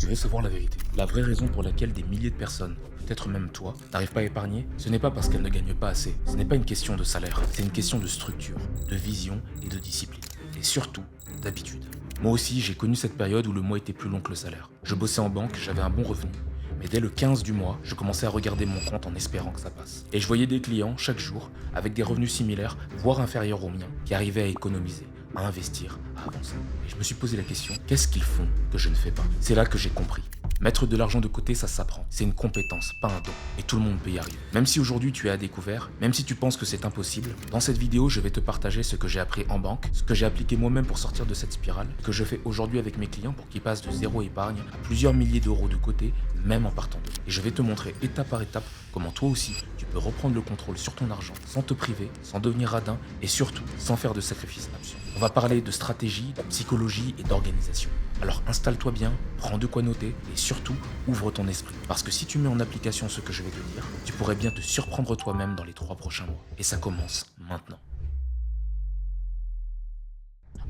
Tu veux savoir la vérité? La vraie raison pour laquelle des milliers de personnes, peut-être même toi, n'arrivent pas à épargner, ce n'est pas parce qu'elles ne gagnent pas assez. Ce n'est pas une question de salaire, c'est une question de structure, de vision et de discipline. Et surtout, d'habitude. Moi aussi, j'ai connu cette période où le mois était plus long que le salaire. Je bossais en banque, j'avais un bon revenu. Mais dès le 15 du mois, je commençais à regarder mon compte en espérant que ça passe. Et je voyais des clients, chaque jour, avec des revenus similaires, voire inférieurs aux miens, qui arrivaient à économiser, à investir, à avancer. Et je me suis posé la question, qu'est-ce qu'ils font que je ne fais pas? C'est là que j'ai compris. Mettre de l'argent de côté, ça s'apprend. C'est une compétence, pas un don. Et tout le monde peut y arriver. Même si aujourd'hui tu es à découvert, même si tu penses que c'est impossible, dans cette vidéo, je vais te partager ce que j'ai appris en banque, ce que j'ai appliqué moi-même pour sortir de cette spirale, ce que je fais aujourd'hui avec mes clients pour qu'ils passent de zéro épargne à plusieurs milliers d'euros de côté, même en partant d'eux. Et je vais te montrer étape par étape comment toi aussi, tu peux reprendre le contrôle sur ton argent, sans te priver, sans devenir radin et surtout, sans faire de sacrifices absurdes. On va parler de stratégie, de psychologie et d'organisation. Alors installe-toi bien, prends de quoi noter et surtout, ouvre ton esprit. Parce que si tu mets en application ce que je vais te dire, tu pourrais bien te surprendre toi-même dans les 3 prochains mois. Et ça commence maintenant.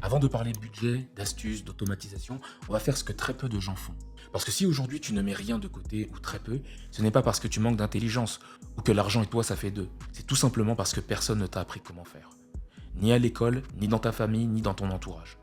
Avant de parler de budget, d'astuces, d'automatisation, on va faire ce que très peu de gens font. Parce que si aujourd'hui tu ne mets rien de côté ou très peu, ce n'est pas parce que tu manques d'intelligence ou que l'argent et toi ça fait deux. C'est tout simplement parce que personne ne t'a appris comment faire. Ni à l'école, ni dans ta famille, ni dans ton entourage.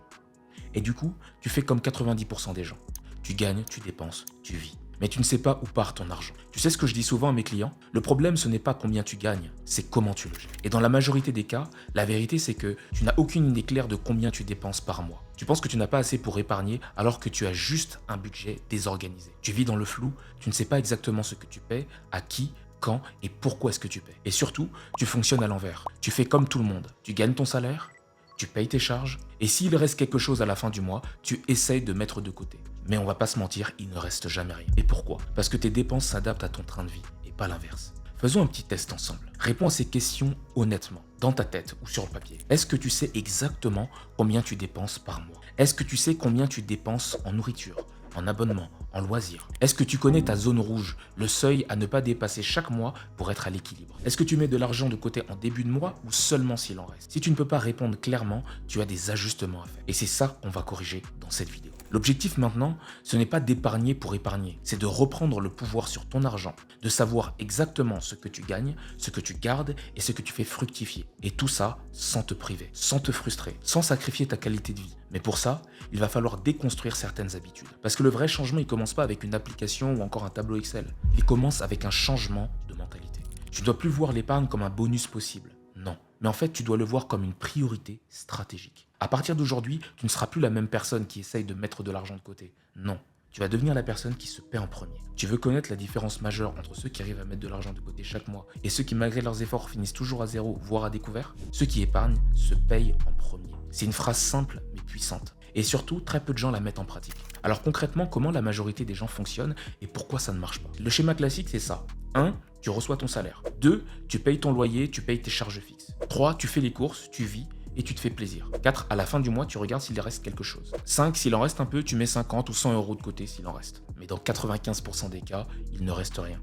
Et du coup, tu fais comme 90% des gens. Tu gagnes, tu dépenses, tu vis. Mais tu ne sais pas où part ton argent. Tu sais ce que je dis souvent à mes clients? Le problème, ce n'est pas combien tu gagnes, c'est comment tu le gères. Et dans la majorité des cas, la vérité, c'est que tu n'as aucune idée claire de combien tu dépenses par mois. Tu penses que tu n'as pas assez pour épargner alors que tu as juste un budget désorganisé. Tu vis dans le flou, tu ne sais pas exactement ce que tu paies, à qui, quand et pourquoi est-ce que tu paies. Et surtout, tu fonctionnes à l'envers. Tu fais comme tout le monde. Tu gagnes ton salaire, tu payes tes charges, et s'il reste quelque chose à la fin du mois, tu essayes de mettre de côté. Mais on va pas se mentir, il ne reste jamais rien. Et pourquoi? Parce que tes dépenses s'adaptent à ton train de vie, et pas l'inverse. Faisons un petit test ensemble. Réponds à ces questions honnêtement, dans ta tête ou sur le papier. Est-ce que tu sais exactement combien tu dépenses par mois? Est-ce que tu sais combien tu dépenses en nourriture, en abonnement, en loisirs? Est-ce que tu connais ta zone rouge, le seuil à ne pas dépasser chaque mois pour être à l'équilibre? Est-ce que tu mets de l'argent de côté en début de mois ou seulement s'il en reste? Si tu ne peux pas répondre clairement, tu as des ajustements à faire. Et c'est ça qu'on va corriger dans cette vidéo. L'objectif maintenant, ce n'est pas d'épargner pour épargner, c'est de reprendre le pouvoir sur ton argent, de savoir exactement ce que tu gagnes, ce que tu gardes et ce que tu fais fructifier. Et tout ça sans te priver, sans te frustrer, sans sacrifier ta qualité de vie. Mais pour ça, il va falloir déconstruire certaines habitudes. Parce que le vrai changement, il commence pas avec une application ou encore un tableau Excel. Il commence avec un changement de mentalité. Tu ne dois plus voir l'épargne comme un bonus possible. Non. Mais en fait, tu dois le voir comme une priorité stratégique. À partir d'aujourd'hui, tu ne seras plus la même personne qui essaye de mettre de l'argent de côté. Non. Tu vas devenir la personne qui se paie en premier. Tu veux connaître la différence majeure entre ceux qui arrivent à mettre de l'argent de côté chaque mois et ceux qui, malgré leurs efforts, finissent toujours à zéro, voire à découvert? Ceux qui épargnent se payent en premier. C'est une phrase simple mais puissante. Et surtout, très peu de gens la mettent en pratique. Alors concrètement, comment la majorité des gens fonctionnent et pourquoi ça ne marche pas? Le schéma classique, c'est ça. 1. Tu reçois ton salaire. 2. Tu payes ton loyer, tu payes tes charges fixes. 3. Tu fais les courses, tu vis et tu te fais plaisir. 4. À la fin du mois, tu regardes s'il reste quelque chose. 5. S'il en reste un peu, tu mets 50 ou 100 euros de côté s'il en reste. Mais dans 95% des cas, il ne reste rien.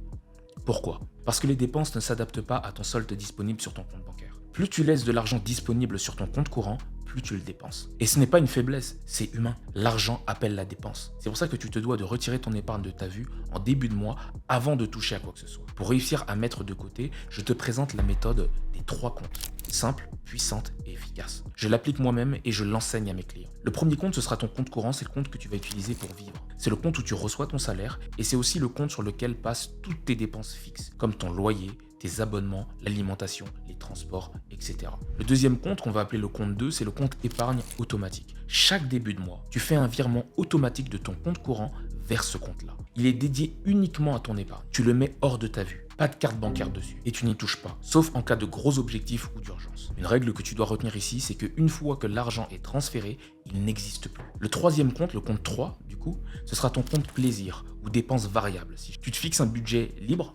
Pourquoi? Parce que les dépenses ne s'adaptent pas à ton solde disponible sur ton compte bancaire. Plus tu laisses de l'argent disponible sur ton compte courant, plus tu le dépenses. Et ce n'est pas une faiblesse, c'est humain. L'argent appelle la dépense. C'est pour ça que tu te dois de retirer ton épargne de ta vue en début de mois avant de toucher à quoi que ce soit. Pour réussir à mettre de côté, je te présente la méthode des 3 comptes. Simple, puissante et efficace. Je l'applique moi-même et je l'enseigne à mes clients. Le premier compte, ce sera ton compte courant, c'est le compte que tu vas utiliser pour vivre. C'est le compte où tu reçois ton salaire et c'est aussi le compte sur lequel passent toutes tes dépenses fixes, comme ton loyer, tes abonnements, l'alimentation, les transports, etc. Le deuxième compte qu'on va appeler le compte 2, c'est le compte épargne automatique. Chaque début de mois, tu fais un virement automatique de ton compte courant vers ce compte-là. Il est dédié uniquement à ton épargne. Tu le mets hors de ta vue. Pas de carte bancaire dessus. Et tu n'y touches pas, sauf en cas de gros objectifs ou d'urgence. Une règle que tu dois retenir ici, c'est qu'une fois que l'argent est transféré, il n'existe plus. Le troisième compte, le compte 3, du coup, ce sera ton compte plaisir ou dépenses variables. Si tu te fixes un budget libre,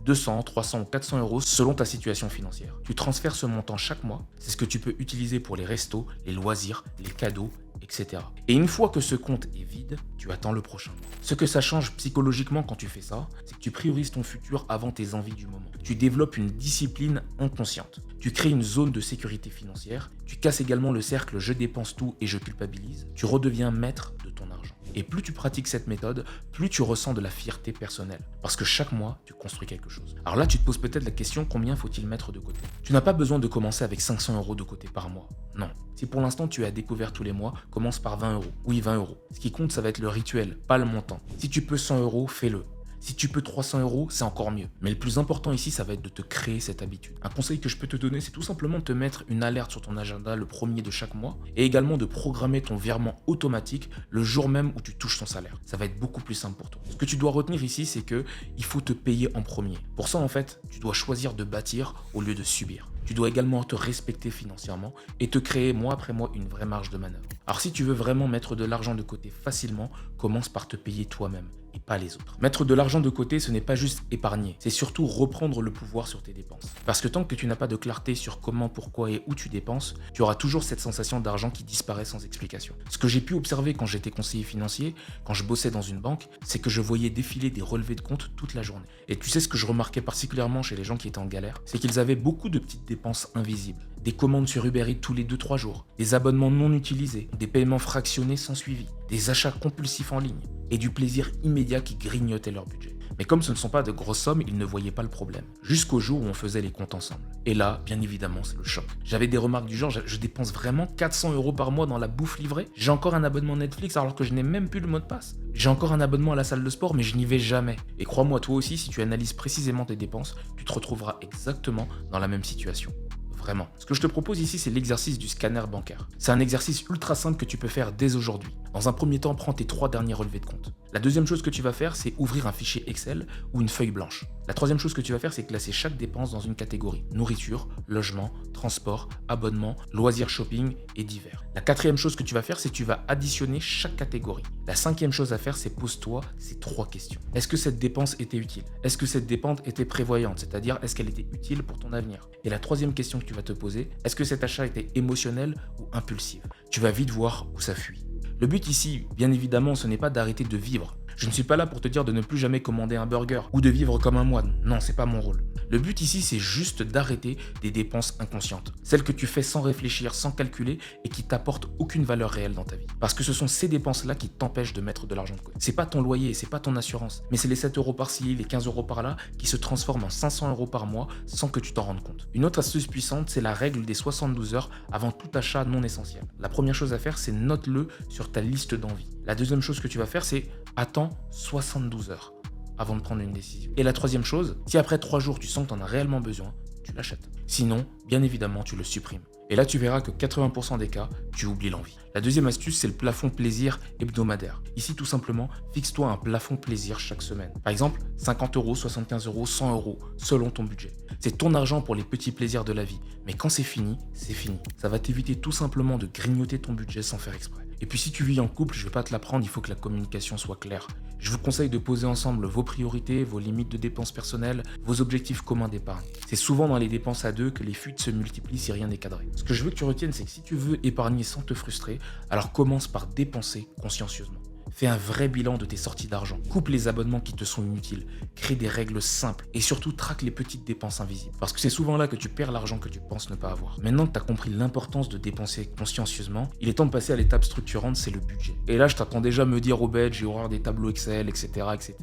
200, 300 ou 400 euros selon ta situation financière. Tu transfères ce montant chaque mois, c'est ce que tu peux utiliser pour les restos, les loisirs, les cadeaux, etc. Et une fois que ce compte est vide, tu attends le prochain mois. Ce que ça change psychologiquement quand tu fais ça, c'est que tu priorises ton futur avant tes envies du moment. Tu développes une discipline inconsciente. Tu crées une zone de sécurité financière. Tu casses également le cercle je dépense tout et je culpabilise. Tu redeviens maître de ton argent. Et plus tu pratiques cette méthode, plus tu ressens de la fierté personnelle. Parce que chaque mois, tu construis quelque chose. Alors là, tu te poses peut-être la question, combien faut-il mettre de côté? Tu n'as pas besoin de commencer avec 500 € de côté par mois. Non. Si pour l'instant tu es à découvert tous les mois, commence par 20 €. Oui, 20 €. Ce qui compte, ça va être le rituel, pas le montant. Si tu peux 100 €, fais-le. Si tu peux 300 €, c'est encore mieux. Mais le plus important ici, ça va être de te créer cette habitude. Un conseil que je peux te donner, c'est tout simplement de te mettre une alerte sur ton agenda le premier de chaque mois et également de programmer ton virement automatique le jour même où tu touches ton salaire. Ça va être beaucoup plus simple pour toi. Ce que tu dois retenir ici, c'est que il faut te payer en premier. Pour ça, en fait, tu dois choisir de bâtir au lieu de subir. Tu dois également te respecter financièrement et te créer mois après mois une vraie marge de manœuvre. Alors si tu veux vraiment mettre de l'argent de côté facilement, commence par te payer toi-même et pas les autres. Mettre de l'argent de côté, ce n'est pas juste épargner, c'est surtout reprendre le pouvoir sur tes dépenses. Parce que tant que tu n'as pas de clarté sur comment, pourquoi et où tu dépenses, tu auras toujours cette sensation d'argent qui disparaît sans explication. Ce que j'ai pu observer quand j'étais conseiller financier, quand je bossais dans une banque, c'est que je voyais défiler des relevés de compte toute la journée. Et tu sais ce que je remarquais particulièrement chez les gens qui étaient en galère, c'est qu'ils avaient beaucoup de petites dépenses invisibles. Des commandes sur Uber Eats tous les 2-3 jours, des abonnements non utilisés, des paiements fractionnés sans suivi, des achats compulsifs en ligne et du plaisir immédiat qui grignotait leur budget. Mais comme ce ne sont pas de grosses sommes, ils ne voyaient pas le problème. Jusqu'au jour où on faisait les comptes ensemble. Et là, bien évidemment, c'est le choc. J'avais des remarques du genre, je dépense vraiment 400 € par mois dans la bouffe livrée. J'ai encore un abonnement Netflix alors que je n'ai même plus le mot de passe. J'ai encore un abonnement à la salle de sport, mais je n'y vais jamais. Et crois-moi, toi aussi, si tu analyses précisément tes dépenses, tu te retrouveras exactement dans la même situation. Vraiment. Ce que je te propose ici, c'est l'exercice du scanner bancaire. C'est un exercice ultra simple que tu peux faire dès aujourd'hui. Dans un premier temps, prends tes 3 derniers relevés de compte. La deuxième chose que tu vas faire, c'est ouvrir un fichier Excel ou une feuille blanche. La troisième chose que tu vas faire, c'est classer chaque dépense dans une catégorie. Nourriture, logement, transport, abonnement, loisirs shopping et divers. La quatrième chose que tu vas faire, c'est que tu vas additionner chaque catégorie. La cinquième chose à faire, c'est pose-toi ces 3 questions. Est-ce que cette dépense était utile? Est-ce que cette dépense était prévoyante? C'est-à-dire, est-ce qu'elle était utile pour ton avenir? Et la troisième question que tu vas te poser, est-ce que cet achat était émotionnel ou impulsif? Tu vas vite voir où ça fuit. Le but ici, bien évidemment, ce n'est pas d'arrêter de vivre. Je ne suis pas là pour te dire de ne plus jamais commander un burger ou de vivre comme un moine. Non, c'est pas mon rôle. Le but ici, c'est juste d'arrêter des dépenses inconscientes. Celles que tu fais sans réfléchir, sans calculer et qui t'apportent aucune valeur réelle dans ta vie. Parce que ce sont ces dépenses-là qui t'empêchent de mettre de l'argent de côté. C'est pas ton loyer, c'est pas ton assurance, mais c'est les 7 € par-ci, les 15 € par-là qui se transforment en 500 € par mois sans que tu t'en rendes compte. Une autre astuce puissante, c'est la règle des 72 heures avant tout achat non essentiel. La première chose à faire, c'est note-le sur ta liste d'envie. La deuxième chose que tu vas faire, c'est attends 72 heures avant de prendre une décision. Et la troisième chose, si après 3 jours tu sens que tu en as réellement besoin, tu l'achètes. Sinon, bien évidemment, tu le supprimes. Et là, tu verras que 80% des cas, tu oublies l'envie. La deuxième astuce, c'est le plafond plaisir hebdomadaire. Ici, tout simplement, fixe-toi un plafond plaisir chaque semaine. Par exemple, 50 €, 75 €, 100 € selon ton budget. C'est ton argent pour les petits plaisirs de la vie. Mais quand c'est fini, c'est fini. Ça va t'éviter tout simplement de grignoter ton budget sans faire exprès. Et puis si tu vis en couple, je ne vais pas te l'apprendre, il faut que la communication soit claire. Je vous conseille de poser ensemble vos priorités, vos limites de dépenses personnelles, vos objectifs communs d'épargne. C'est souvent dans les dépenses à deux que les fuites se multiplient si rien n'est cadré. Ce que je veux que tu retiennes, c'est que si tu veux épargner sans te frustrer, alors commence par dépenser consciencieusement. Fais un vrai bilan de tes sorties d'argent. Coupe les abonnements qui te sont inutiles. Crée des règles simples. Et surtout, traque les petites dépenses invisibles. Parce que c'est souvent là que tu perds l'argent que tu penses ne pas avoir. Maintenant que tu as compris l'importance de dépenser consciencieusement, il est temps de passer à l'étape structurante, c'est le budget. Et là, je t'attends déjà à me dire, Obed, j'ai horreur des tableaux Excel, etc., etc.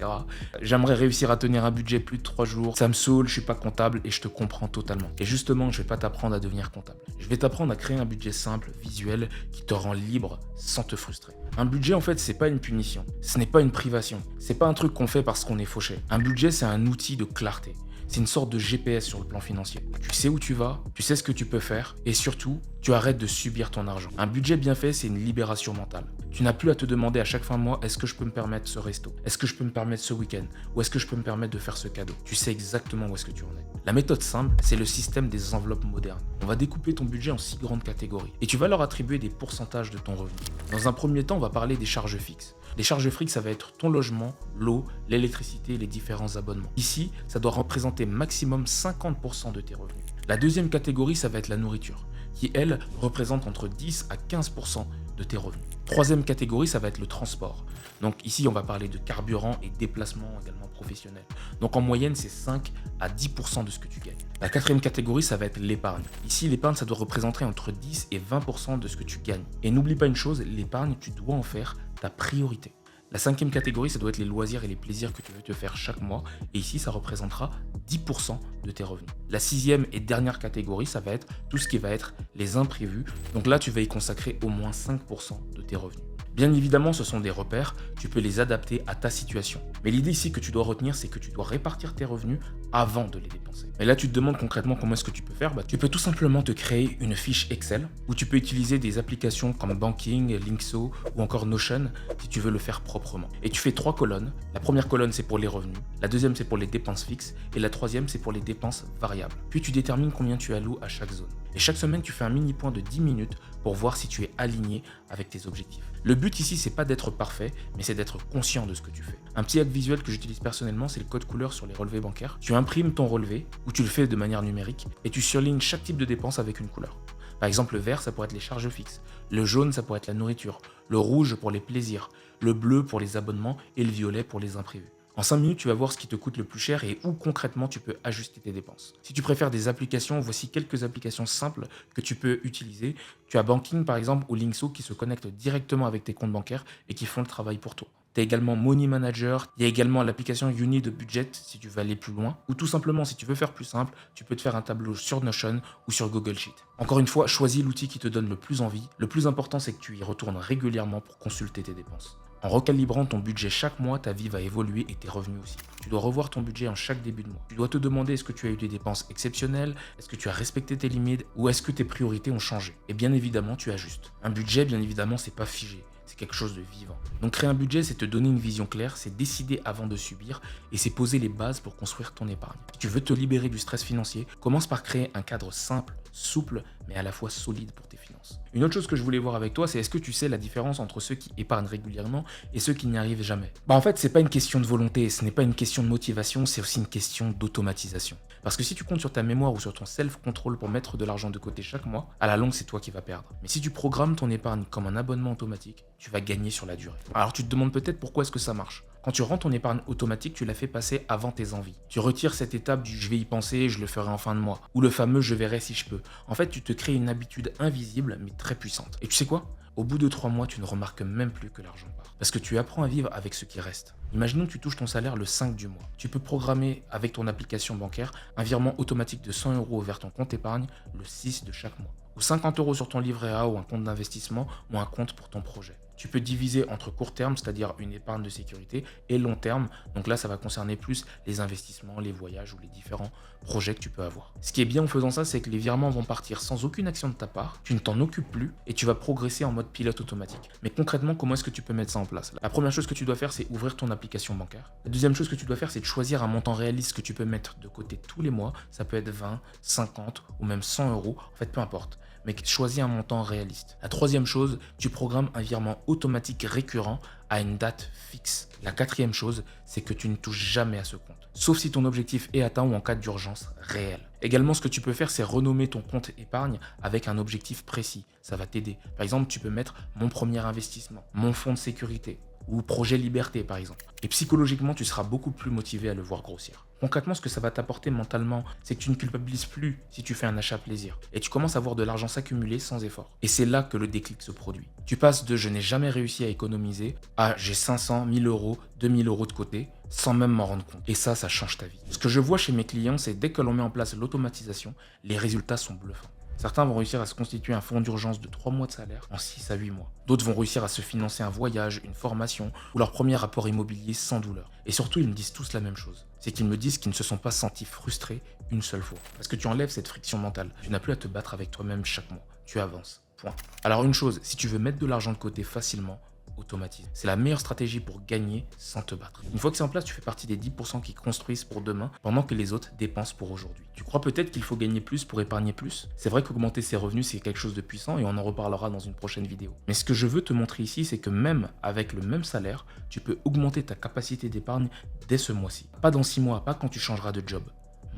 J'aimerais réussir à tenir un budget plus de 3 jours. Ça me saoule, je suis pas comptable et je te comprends totalement. Et justement, je vais pas t'apprendre à devenir comptable. Je vais t'apprendre à créer un budget simple, visuel, qui te rend libre sans te frustrer. Un budget, en fait, c'est pas une punition. Ce n'est pas une privation. C'est pas un truc qu'on fait parce qu'on est fauché. Un budget, c'est un outil de clarté. C'est une sorte de GPS sur le plan financier. Tu sais où tu vas, tu sais ce que tu peux faire et surtout, tu arrêtes de subir ton argent. Un budget bien fait, c'est une libération mentale. Tu n'as plus à te demander à chaque fin de mois, est-ce que je peux me permettre ce resto? Est-ce que je peux me permettre ce week-end? Ou est-ce que je peux me permettre de faire ce cadeau? Tu sais exactement où est-ce que tu en es. La méthode simple, c'est le système des enveloppes modernes. On va découper ton budget en 6 grandes catégories et tu vas leur attribuer des pourcentages de ton revenu. Dans un premier temps, on va parler des charges fixes. Les charges fixes, ça va être ton logement, l'eau, l'électricité et les différents abonnements. Ici, ça doit représenter maximum 50% de tes revenus. La deuxième catégorie, ça va être la nourriture, qui, elle, représente entre 10 à 15% de tes revenus. Troisième catégorie, ça va être le transport. Donc ici, on va parler de carburant et déplacement également professionnel. Donc en moyenne, c'est 5 à 10% de ce que tu gagnes. La quatrième catégorie, ça va être l'épargne. Ici, l'épargne, ça doit représenter entre 10 et 20% de ce que tu gagnes. Et n'oublie pas une chose, l'épargne, tu dois en faire ta priorité. La cinquième catégorie, ça doit être les loisirs et les plaisirs que tu veux te faire chaque mois. Et ici, ça représentera 10% de tes revenus. La sixième et dernière catégorie, ça va être tout ce qui va être les imprévus. Donc là, tu vas y consacrer au moins 5% de tes revenus. Bien évidemment, ce sont des repères, tu peux les adapter à ta situation. Mais l'idée ici que tu dois retenir, c'est que tu dois répartir tes revenus avant de les dépenser. Et là, tu te demandes concrètement comment est-ce que tu peux faire. Tu peux tout simplement te créer une fiche Excel où tu peux utiliser des applications comme Banking, Linkso ou encore Notion si tu veux le faire proprement. Et tu fais 3 colonnes. La première colonne, c'est pour les revenus. La deuxième, c'est pour les dépenses fixes. Et la troisième, c'est pour les dépenses variables. Puis tu détermines combien tu alloues à chaque zone. Et chaque semaine, tu fais un mini point de 10 minutes pour voir si tu es aligné avec tes objectifs. Le but ici, c'est pas d'être parfait, mais c'est d'être conscient de ce que tu fais. Un petit hack visuel que j'utilise personnellement, c'est le code couleur sur les relevés bancaires. Tu imprimes ton relevé, ou tu le fais de manière numérique, et tu surlignes chaque type de dépense avec une couleur. Par exemple, le vert, ça pourrait être les charges fixes. Le jaune, ça pourrait être la nourriture. Le rouge pour les plaisirs. Le bleu pour les abonnements et le violet pour les imprévus. En 5 minutes, tu vas voir ce qui te coûte le plus cher et où concrètement tu peux ajuster tes dépenses. Si tu préfères des applications, voici quelques applications simples que tu peux utiliser. Tu as Banking par exemple ou Linkso qui se connectent directement avec tes comptes bancaires et qui font le travail pour toi. Tu as également Money Manager, il y a également l'application Uni de Budget si tu veux aller plus loin, ou tout simplement si tu veux faire plus simple, tu peux te faire un tableau sur Notion ou sur Google Sheet. Encore une fois, choisis l'outil qui te donne le plus envie. Le plus important, c'est que tu y retournes régulièrement pour consulter tes dépenses. En recalibrant ton budget chaque mois, ta vie va évoluer et tes revenus aussi. Tu dois revoir ton budget en chaque début de mois. Tu dois te demander est-ce que tu as eu des dépenses exceptionnelles, est-ce que tu as respecté tes limites ou est-ce que tes priorités ont changé. Et bien évidemment, tu ajustes. Un budget, bien évidemment, c'est pas figé. C'est quelque chose de vivant. Donc créer un budget, c'est te donner une vision claire, c'est décider avant de subir et c'est poser les bases pour construire ton épargne. Si tu veux te libérer du stress financier, commence par créer un cadre simple, souple, mais à la fois solide pour tes finances. Une autre chose que je voulais voir avec toi, c'est est-ce que tu sais la différence entre ceux qui épargnent régulièrement et ceux qui n'y arrivent jamais? En fait, c'est pas une question de volonté, ce n'est pas une question de motivation, c'est aussi une question d'automatisation. Parce que si tu comptes sur ta mémoire ou sur ton self-control pour mettre de l'argent de côté chaque mois, à la longue, c'est toi qui vas perdre. Mais si tu programmes ton épargne comme un abonnement automatique, tu vas gagner sur la durée. Alors tu te demandes peut-être pourquoi est-ce que ça marche. Quand tu rends ton épargne automatique, tu la fais passer avant tes envies. Tu retires cette étape du je vais y penser, je le ferai en fin de mois, ou le fameux je verrai si je peux. En fait, tu te crées une habitude invisible mais très puissante. Et tu sais quoi? Au bout de 3 mois, tu ne remarques même plus que l'argent part. Parce que tu apprends à vivre avec ce qui reste. Imaginons que tu touches ton salaire le 5 du mois. Tu peux programmer avec ton application bancaire un virement automatique de 100 € vers ton compte épargne le 6 de chaque mois. Ou 50 € sur ton livret A ou un compte d'investissement ou un compte pour ton projet. Tu peux diviser entre court terme, c'est-à-dire une épargne de sécurité, et long terme. Donc là, ça va concerner plus les investissements, les voyages ou les différents projets que tu peux avoir. Ce qui est bien en faisant ça, c'est que les virements vont partir sans aucune action de ta part, tu ne t'en occupes plus et tu vas progresser en mode pilote automatique. Mais concrètement, comment est-ce que tu peux mettre ça en place? La première chose que tu dois faire, c'est ouvrir ton application bancaire. La deuxième chose que tu dois faire, c'est de choisir un montant réaliste que tu peux mettre de côté tous les mois. Ça peut être 20, 50 ou même 100 €. En fait, peu importe. Mais choisis un montant réaliste. La troisième chose, tu programmes un virement automatique récurrent à une date fixe. La quatrième chose, c'est que tu ne touches jamais à ce compte, sauf si ton objectif est atteint ou en cas d'urgence réelle. Également, ce que tu peux faire, c'est renommer ton compte épargne avec un objectif précis. Ça va t'aider. Par exemple, tu peux mettre mon premier investissement, mon fonds de sécurité ou projet liberté par exemple. Et psychologiquement, tu seras beaucoup plus motivé à le voir grossir. Concrètement, ce que ça va t'apporter mentalement, c'est que tu ne culpabilises plus si tu fais un achat plaisir. Et tu commences à voir de l'argent s'accumuler sans effort. Et c'est là que le déclic se produit. Tu passes de je n'ai jamais réussi à économiser à j'ai 500, 1000 €, 2000 € de côté, sans même m'en rendre compte. Et ça change ta vie. Ce que je vois chez mes clients, c'est dès que l'on met en place l'automatisation, les résultats sont bluffants. Certains vont réussir à se constituer un fonds d'urgence de 3 mois de salaire en 6 à 8 mois. D'autres vont réussir à se financer un voyage, une formation ou leur premier rapport immobilier sans douleur. Et surtout, ils me disent tous la même chose. C'est qu'ils me disent qu'ils ne se sont pas sentis frustrés une seule fois. Parce que tu enlèves cette friction mentale. Tu n'as plus à te battre avec toi-même chaque mois. Tu avances. Point. Alors une chose, si tu veux mettre de l'argent de côté facilement, automatise. C'est la meilleure stratégie pour gagner sans te battre. Une fois que c'est en place, tu fais partie des 10% qui construisent pour demain, pendant que les autres dépensent pour aujourd'hui. Tu crois peut-être qu'il faut gagner plus pour épargner plus? C'est vrai qu'augmenter ses revenus, c'est quelque chose de puissant et on en reparlera dans une prochaine vidéo. Mais ce que je veux te montrer ici, c'est que même avec le même salaire, tu peux augmenter ta capacité d'épargne dès ce mois-ci. Pas dans 6 mois, pas quand tu changeras de job.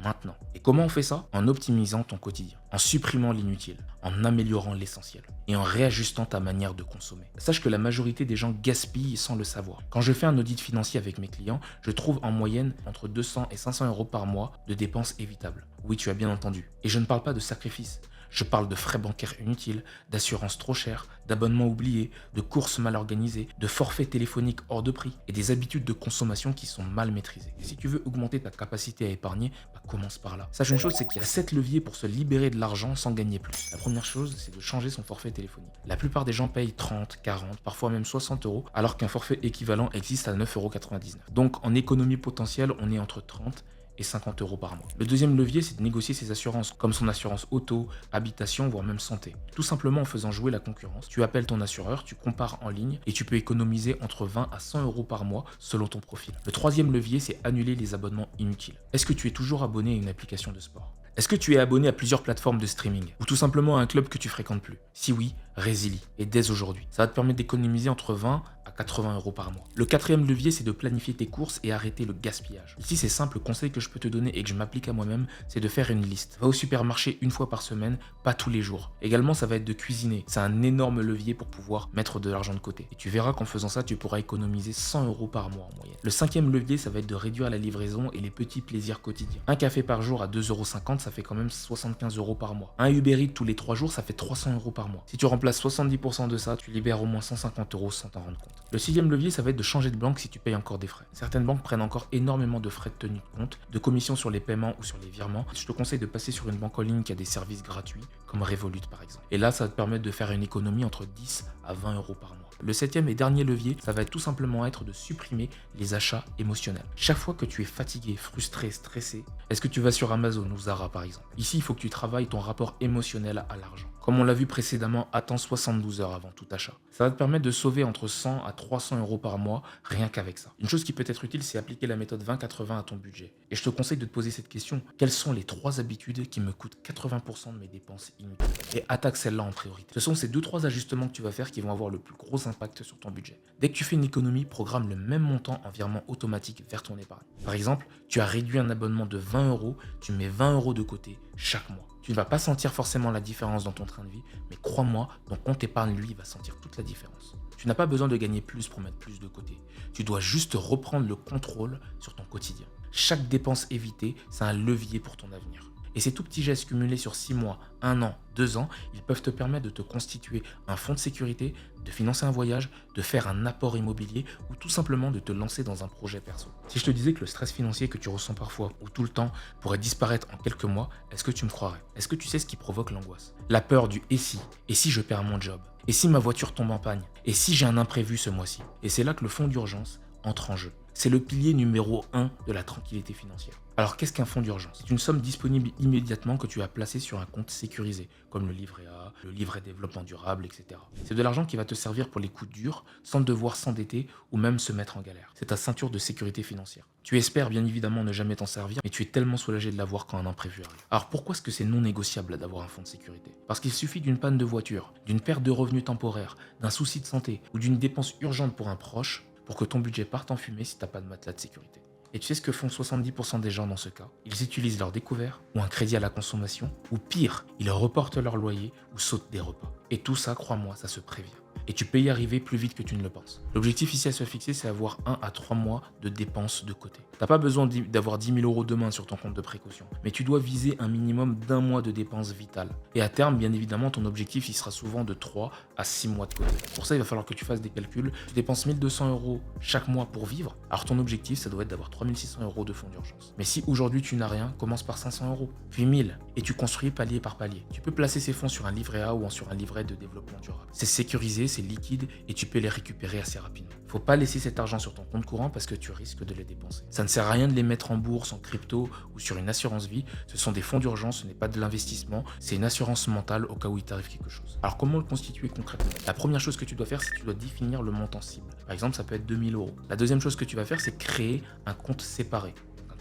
Maintenant. Et comment on fait ça? En optimisant ton quotidien, en supprimant l'inutile, en améliorant l'essentiel et en réajustant ta manière de consommer. Sache que la majorité des gens gaspillent sans le savoir. Quand je fais un audit financier avec mes clients, je trouve en moyenne entre 200 et 500 € par mois de dépenses évitables. Oui, tu as bien entendu. Et je ne parle pas de sacrifice. Je parle de frais bancaires inutiles, d'assurances trop chères, d'abonnements oubliés, de courses mal organisées, de forfaits téléphoniques hors de prix et des habitudes de consommation qui sont mal maîtrisées. Et si tu veux augmenter ta capacité à épargner, commence par là. Sache une chose, c'est qu'il y a 7 leviers pour se libérer de l'argent sans gagner plus. La première chose, c'est de changer son forfait téléphonique. La plupart des gens payent 30, 40, parfois même 60 euros, alors qu'un forfait équivalent existe à 9,99 €. Donc en économie potentielle, on est entre 30 et 50 euros par mois. Le deuxième levier, c'est de négocier ses assurances, comme son assurance auto, habitation, voire même santé. Tout simplement en faisant jouer la concurrence. Tu appelles ton assureur, tu compares en ligne et tu peux économiser entre 20 à 100 euros par mois selon ton profil. Le troisième levier, c'est annuler les abonnements inutiles. Est-ce que tu es toujours abonné à une application de sport? Est-ce que tu es abonné à plusieurs plateformes de streaming ou tout simplement à un club que tu fréquentes plus? Si oui, résilie et dès aujourd'hui. Ça va te permettre d'économiser entre 20 à 80 euros par mois. Le quatrième levier, c'est de planifier tes courses et arrêter le gaspillage. Ici, c'est simple, le conseil que je peux te donner et que je m'applique à moi-même, c'est de faire une liste. Va au supermarché une fois par semaine, pas tous les jours. Également, ça va être de cuisiner. C'est un énorme levier pour pouvoir mettre de l'argent de côté. Et tu verras qu'en faisant ça, tu pourras économiser 100 euros par mois en moyenne. Le cinquième levier, ça va être de réduire la livraison et les petits plaisirs quotidiens. Un café par jour à 2,50 €, ça fait quand même 75 euros par mois. Un Uber Eats tous les 3 jours, ça fait 300 euros par mois. Si tu remplaces 70% de ça, tu libères au moins 150 euros sans t'en rendre compte. Le sixième levier, ça va être de changer de banque si tu payes encore des frais. Certaines banques prennent encore énormément de frais de tenue de compte, de commissions sur les paiements ou sur les virements. Je te conseille de passer sur une banque en ligne qui a des services gratuits, comme Revolut par exemple. Et là, ça va te permettre de faire une économie entre 10 à 20 euros par mois. Le septième et dernier levier, ça va tout simplement être de supprimer les achats émotionnels. Chaque fois que tu es fatigué, frustré, stressé, est-ce que tu vas sur Amazon ou Zara par exemple? Ici, il faut que tu travailles ton rapport émotionnel à l'argent. Comme on l'a vu précédemment, attends 72 heures avant tout achat. Ça va te permettre de sauver entre 100 à 300 euros par mois, rien qu'avec ça. Une chose qui peut être utile, c'est appliquer la méthode 20-80 à ton budget. Et je te conseille de te poser cette question. Quelles sont les 3 habitudes qui me coûtent 80% de mes dépenses inutiles? Et attaque celle-là en priorité. Ce sont ces 2-3 ajustements que tu vas faire qui vont avoir le plus gros impact sur ton budget. Dès que tu fais une économie, programme le même montant en virement automatique vers ton épargne. Par exemple, tu as réduit un abonnement de 20 euros, tu mets 20 euros de côté chaque mois. Tu ne vas pas sentir forcément la différence dans ton train de vie, mais crois-moi, ton compte épargne, lui, va sentir toute la différence. Tu n'as pas besoin de gagner plus pour mettre plus de côté. Tu dois juste reprendre le contrôle sur ton quotidien. Chaque dépense évitée, c'est un levier pour ton avenir. Et ces tout petits gestes cumulés sur 6 mois, 1 an, 2 ans, ils peuvent te permettre de te constituer un fonds de sécurité, de financer un voyage, de faire un apport immobilier ou tout simplement de te lancer dans un projet perso. Si je te disais que le stress financier que tu ressens parfois ou tout le temps pourrait disparaître en quelques mois, est-ce que tu me croirais? Est-ce que tu sais ce qui provoque l'angoisse? La peur du et si je perds mon job? Et si ma voiture tombe en panne? Et si j'ai un imprévu ce mois-ci? Et c'est là que le fonds d'urgence entre en jeu. C'est le pilier numéro 1 de la tranquillité financière. Alors qu'est-ce qu'un fonds d'urgence? C'est une somme disponible immédiatement que tu as placée sur un compte sécurisé, comme le livret A, le livret développement durable, etc. C'est de l'argent qui va te servir pour les coups durs, sans devoir s'endetter ou même se mettre en galère. C'est ta ceinture de sécurité financière. Tu espères bien évidemment ne jamais t'en servir, mais tu es tellement soulagé de l'avoir quand un imprévu arrive. Alors pourquoi est-ce que c'est non négociable d'avoir un fonds de sécurité? Parce qu'il suffit d'une panne de voiture, d'une perte de revenus temporaire, d'un souci de santé ou d'une dépense urgente pour un proche, pour que ton budget parte en fumée si tu n'as pas de matelas de sécurité. Et tu sais ce que font 70% des gens dans ce cas? Ils utilisent leur découvert ou un crédit à la consommation, ou pire, ils reportent leur loyer ou sautent des repas. Et tout ça, crois-moi, ça se prévient. Et tu peux y arriver plus vite que tu ne le penses. L'objectif ici à se fixer, c'est avoir 1 à 3 mois de dépenses de côté. T'as pas besoin d'avoir 10 000 euros demain sur ton compte de précaution, mais tu dois viser un minimum d'1 mois de dépenses vitales. Et à terme, bien évidemment, ton objectif, il sera souvent de 3 à 6 mois de côté. Pour ça, il va falloir que tu fasses des calculs. Tu dépenses 1 200 euros chaque mois pour vivre. Alors ton objectif, ça doit être d'avoir 3 600 euros de fonds d'urgence. Mais si aujourd'hui tu n'as rien, commence par 500 euros, puis 1000, et tu construis palier par palier. Tu peux placer ces fonds sur un livret A ou sur un livret de développement durable. C'est sécurisé, c'est liquide et tu peux les récupérer assez rapidement. Faut pas laisser cet argent sur ton compte courant parce que tu risques de les dépenser. Ça ne sert à rien de les mettre en bourse, en crypto ou sur une assurance vie. Ce sont des fonds d'urgence, ce n'est pas de l'investissement, c'est une assurance mentale au cas où il t'arrive quelque chose. Alors comment le constituer concrètement? La première chose que tu dois faire, c'est que tu dois définir le montant cible. Par exemple, ça peut être 2000 euros. La deuxième chose que tu vas faire, c'est créer un compte séparé.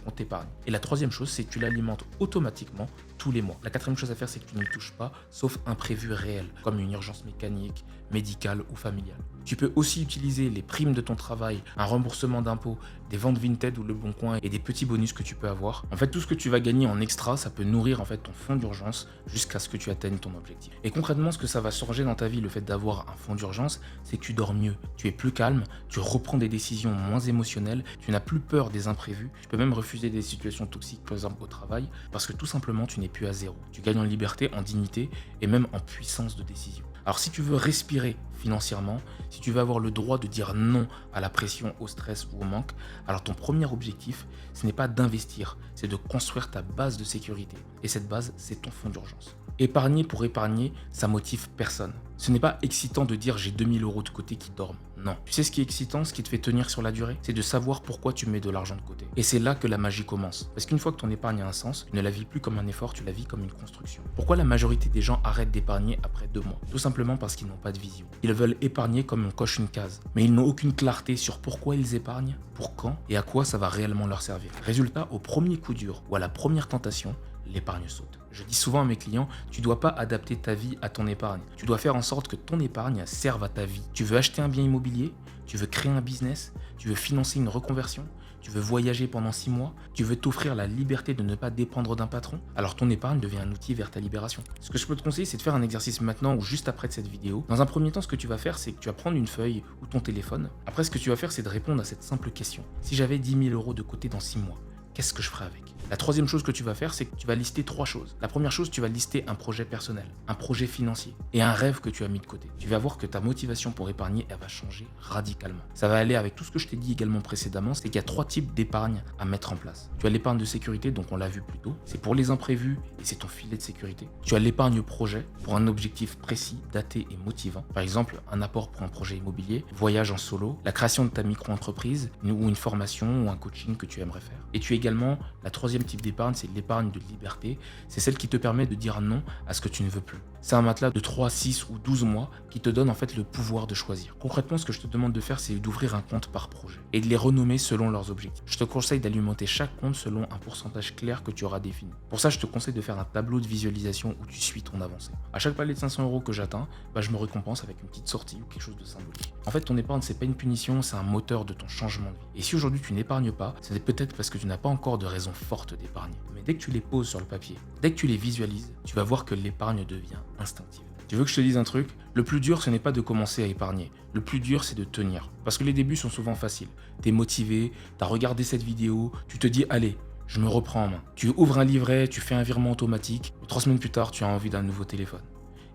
Compte épargne. Et la troisième chose, c'est que tu l'alimentes automatiquement tous les mois. La quatrième chose à faire, c'est que tu n'y touches pas, sauf imprévu réel, comme une urgence mécanique, médicale ou familiale. Tu peux aussi utiliser les primes de ton travail, un remboursement d'impôts, des ventes Vinted ou Le Bon Coin et des petits bonus que tu peux avoir. En fait, tout ce que tu vas gagner en extra, ça peut nourrir en fait ton fonds d'urgence jusqu'à ce que tu atteignes ton objectif. Et concrètement, ce que ça va changer dans ta vie, le fait d'avoir un fonds d'urgence, c'est que tu dors mieux, tu es plus calme, tu reprends des décisions moins émotionnelles, tu n'as plus peur des imprévus, tu peux même refuser des situations toxiques, par exemple au travail, parce que tout simplement, tu n'es plus à zéro. Tu gagnes en liberté, en dignité et même en puissance de décision. Alors si tu veux respirer financièrement, si tu veux avoir le droit de dire non à la pression, au stress ou au manque, alors ton premier objectif, ce n'est pas d'investir, c'est de construire ta base de sécurité. Et cette base, c'est ton fonds d'urgence. Épargner pour épargner, ça motive personne. Ce n'est pas excitant de dire j'ai 2000 euros de côté qui dorment. Non. Tu sais ce qui est excitant, ce qui te fait tenir sur la durée? C'est de savoir pourquoi tu mets de l'argent de côté. Et c'est là que la magie commence. Parce qu'une fois que ton épargne a un sens, tu ne la vis plus comme un effort, tu la vis comme une construction. Pourquoi la majorité des gens arrêtent d'épargner après 2 mois? Tout simplement parce qu'ils n'ont pas de vision. Ils veulent épargner comme on coche une case. Mais ils n'ont aucune clarté sur pourquoi ils épargnent, pour quand et à quoi ça va réellement leur servir. Résultat, au premier coup dur ou à la première tentation, l'épargne saute. Je dis souvent à mes clients, tu ne dois pas adapter ta vie à ton épargne. Tu dois faire en sorte que ton épargne serve à ta vie. Tu veux acheter un bien immobilier, tu veux créer un business, tu veux financer une reconversion, tu veux voyager pendant 6 mois, tu veux t'offrir la liberté de ne pas dépendre d'un patron, alors ton épargne devient un outil vers ta libération. Ce que je peux te conseiller, c'est de faire un exercice maintenant ou juste après cette vidéo. Dans un premier temps, ce que tu vas faire, c'est que tu vas prendre une feuille ou ton téléphone. Après, ce que tu vas faire, c'est de répondre à cette simple question. Si j'avais 10 000 euros de côté dans 6 mois, qu'est-ce que je ferais avec? La troisième chose que tu vas faire, c'est que tu vas lister 3 choses. La première chose, tu vas lister un projet personnel, un projet financier et un rêve que tu as mis de côté. Tu vas voir que ta motivation pour épargner, elle va changer radicalement. Ça va aller avec tout ce que je t'ai dit également précédemment, c'est qu'il y a 3 types d'épargne à mettre en place. Tu as l'épargne de sécurité, donc on l'a vu plus tôt. C'est pour les imprévus et c'est ton filet de sécurité. Tu as l'épargne projet pour un objectif précis, daté et motivant. Par exemple, un apport pour un projet immobilier, voyage en solo, la création de ta micro-entreprise ou une formation ou un coaching que tu aimerais faire. Et tu as également la troisième type d'épargne, c'est l'épargne de liberté. C'est celle qui te permet de dire non à ce que tu ne veux plus. C'est un matelas de 3, 6 ou 12 mois qui te donne en fait le pouvoir de choisir. Concrètement, ce que je te demande de faire, c'est d'ouvrir un compte par projet et de les renommer selon leurs objectifs. Je te conseille d'alimenter chaque compte selon un pourcentage clair que tu auras défini. Pour ça, je te conseille de faire un tableau de visualisation où tu suis ton avancée. À chaque palier de 500 euros que j'atteins, je me récompense avec une petite sortie ou quelque chose de symbolique. En fait, ton épargne, c'est pas une punition, c'est un moteur de ton changement de vie. Et si aujourd'hui tu n'épargnes pas, c'est peut-être parce que tu n'as pas encore de raison forte d'épargner. Mais dès que tu les poses sur le papier, dès que tu les visualises, tu vas voir que l'épargne devient instinctive. Tu veux que je te dise un truc? Le plus dur, ce n'est pas de commencer à épargner. Le plus dur, c'est de tenir. Parce que les débuts sont souvent faciles. T'es motivé, t'as regardé cette vidéo, tu te dis, allez, je me reprends en main. Tu ouvres un livret, tu fais un virement automatique, 3 semaines plus tard, tu as envie d'un nouveau téléphone.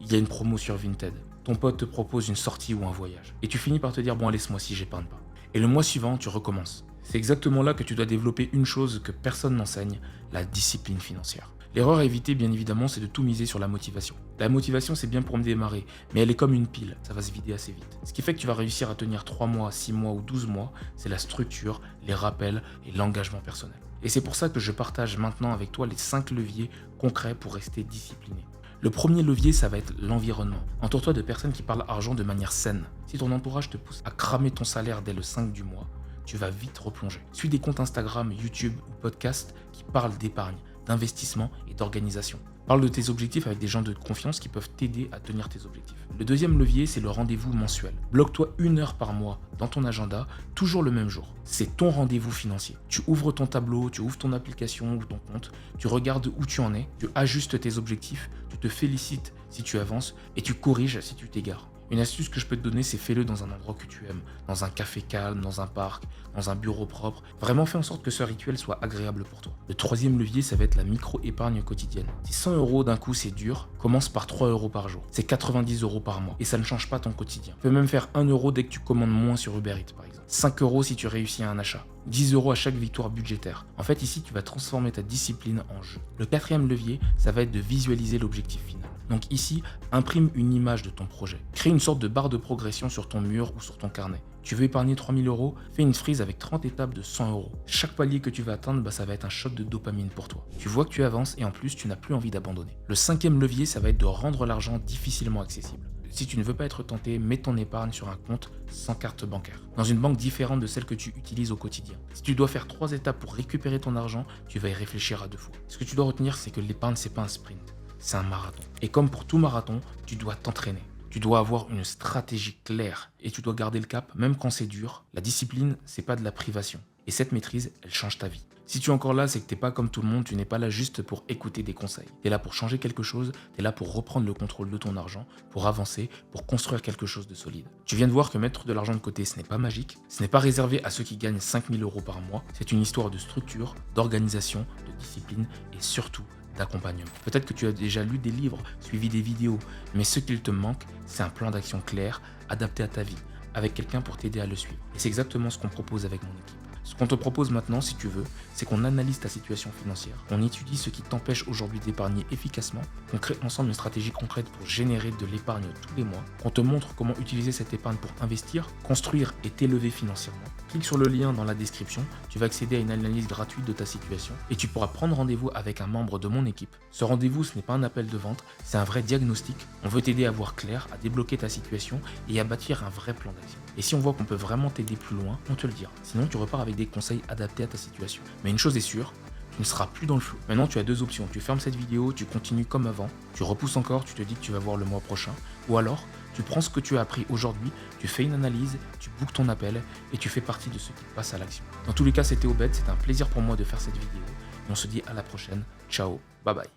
Il y a une promo sur Vinted. Ton pote te propose une sortie ou un voyage. Et tu finis par te dire, bon allez, ce mois-ci, j'épargne pas. Et le mois suivant, tu recommences. C'est exactement là que tu dois développer une chose que personne n'enseigne, la discipline financière. L'erreur à éviter, bien évidemment, c'est de tout miser sur la motivation. La motivation, c'est bien pour me démarrer, mais elle est comme une pile, ça va se vider assez vite. Ce qui fait que tu vas réussir à tenir 3 mois, 6 mois ou 12 mois, c'est la structure, les rappels et l'engagement personnel. Et c'est pour ça que je partage maintenant avec toi les 5 leviers concrets pour rester discipliné. Le premier levier, ça va être l'environnement. Entoure-toi de personnes qui parlent argent de manière saine. Si ton entourage te pousse à cramer ton salaire dès le 5 du mois, tu vas vite replonger. Suis des comptes Instagram, YouTube ou podcasts qui parlent d'épargne, d'investissement et d'organisation. Parle de tes objectifs avec des gens de confiance qui peuvent t'aider à tenir tes objectifs. Le deuxième levier, c'est le rendez-vous mensuel. Bloque-toi 1 heure par mois dans ton agenda, toujours le même jour. C'est ton rendez-vous financier. Tu ouvres ton tableau, tu ouvres ton application ou ton compte, tu regardes où tu en es, tu ajustes tes objectifs, tu te félicites si tu avances et tu corriges si tu t'égares. Une astuce que je peux te donner, c'est fais-le dans un endroit que tu aimes, dans un café calme, dans un parc, dans un bureau propre. Vraiment fais en sorte que ce rituel soit agréable pour toi. Le troisième levier, ça va être la micro-épargne quotidienne. Si 100 euros d'un coup c'est dur, commence par 3 euros par jour. C'est 90 euros par mois et ça ne change pas ton quotidien. Tu peux même faire 1 euro dès que tu commandes moins sur Uber Eats par exemple. 5 euros si tu réussis un achat. 10 euros à chaque victoire budgétaire. En fait, ici, tu vas transformer ta discipline en jeu. Le quatrième levier, ça va être de visualiser l'objectif final. Donc ici, imprime une image de ton projet. Crée une sorte de barre de progression sur ton mur ou sur ton carnet. Tu veux épargner 3000 euros? Fais une frise avec 30 étapes de 100 euros. Chaque palier que tu vas atteindre, ça va être un shot de dopamine pour toi. Tu vois que tu avances et en plus, tu n'as plus envie d'abandonner. Le cinquième levier, ça va être de rendre l'argent difficilement accessible. Si tu ne veux pas être tenté, mets ton épargne sur un compte sans carte bancaire, dans une banque différente de celle que tu utilises au quotidien. Si tu dois faire 3 étapes pour récupérer ton argent, tu vas y réfléchir à 2 fois. Ce que tu dois retenir, c'est que l'épargne, c'est pas un sprint, c'est un marathon. Et comme pour tout marathon, tu dois t'entraîner. Tu dois avoir une stratégie claire et tu dois garder le cap, même quand c'est dur. La discipline, c'est pas de la privation. Et cette maîtrise, elle change ta vie. Si tu es encore là, c'est que t'es pas comme tout le monde, tu n'es pas là juste pour écouter des conseils. Tu es là pour changer quelque chose, tu es là pour reprendre le contrôle de ton argent, pour avancer, pour construire quelque chose de solide. Tu viens de voir que mettre de l'argent de côté, ce n'est pas magique, ce n'est pas réservé à ceux qui gagnent 5000 euros par mois, c'est une histoire de structure, d'organisation, de discipline et surtout d'accompagnement. Peut-être que tu as déjà lu des livres, suivi des vidéos, mais ce qu'il te manque, c'est un plan d'action clair, adapté à ta vie, avec quelqu'un pour t'aider à le suivre. Et c'est exactement ce qu'on propose avec mon équipe. Ce qu'on te propose maintenant, si tu veux, c'est qu'on analyse ta situation financière, on étudie ce qui t'empêche aujourd'hui d'épargner efficacement, qu'on crée ensemble une stratégie concrète pour générer de l'épargne tous les mois, qu'on te montre comment utiliser cette épargne pour investir, construire et t'élever financièrement. Clique sur le lien dans la description, tu vas accéder à une analyse gratuite de ta situation et tu pourras prendre rendez-vous avec un membre de mon équipe. Ce rendez-vous, ce n'est pas un appel de vente, c'est un vrai diagnostic. On veut t'aider à voir clair, à débloquer ta situation et à bâtir un vrai plan d'action. Et si on voit qu'on peut vraiment t'aider plus loin, on te le dira. Sinon, tu repars avec des conseils adaptés à ta situation. Mais une chose est sûre, tu ne seras plus dans le flou. Maintenant, tu as deux options. Tu fermes cette vidéo, tu continues comme avant, tu repousses encore, tu te dis que tu vas voir le mois prochain. Ou alors, tu prends ce que tu as appris aujourd'hui, tu fais une analyse, tu bookes ton appel et tu fais partie de ceux qui passent à l'action. Dans tous les cas, c'était Obed, c'est un plaisir pour moi de faire cette vidéo. Et on se dit à la prochaine. Ciao, bye bye.